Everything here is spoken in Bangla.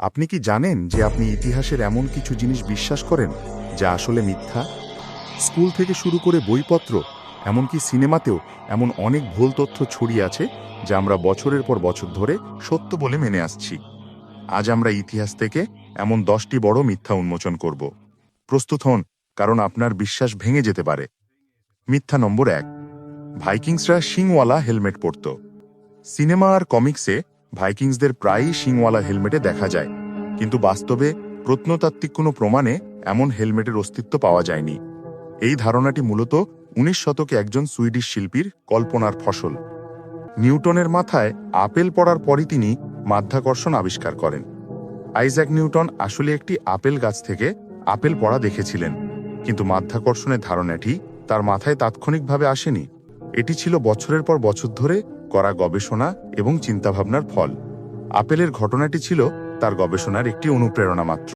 আপনি কি জানেন যে আপনি ইতিহাসের এমন কিছু জিনিস বিশ্বাস করেন যা আসলে মিথ্যা? স্কুল থেকে শুরু করে বইপত্র, এমনকি সিনেমাতেও এমন অনেক ভুল তথ্য ছড়িয়ে আছে যা আমরা বছরের পর বছর ধরে সত্য বলে মেনে আসছি। আজ আমরা ইতিহাস থেকে এমন 10টি বড় মিথ্যা উন্মোচন করব। প্রস্তুত হন, কারণ আপনার বিশ্বাস ভেঙে যেতে পারে। মিথ্যা নম্বর 1। ভাইকিংসরা শিংওয়ালা হেলমেট পরত। সিনেমা আর কমিক্সে ভাইকিংসদের প্রায়ই শিংওয়ালা হেলমেটে দেখা যায়, কিন্তু বাস্তবে প্রত্নতাত্ত্বিক কোনো প্রমাণে এমন হেলমেটের অস্তিত্ব পাওয়া যায়নি। এই ধারণাটি মূলত 19 শতকে একজন সুইডিশ শিল্পীর কল্পনার ফসল। নিউটনের মাথায় আপেল পড়ার পরই তিনি মাধ্যাকর্ষণ আবিষ্কার করেন। আইজ্যাক নিউটন আসলে একটি আপেল গাছ থেকে আপেল পড়া দেখেছিলেন, কিন্তু মাধ্যাকর্ষণের ধারণাটি তার মাথায় তাৎক্ষণিকভাবে আসেনি। এটি ছিল বছরের পর বছর ধরে করা গবেষণা এবং চিন্তাভাবনার ফল। আপেলের ঘটনাটি ছিল তার গবেষণার একটি অনুপ্রেরণা মাত্র।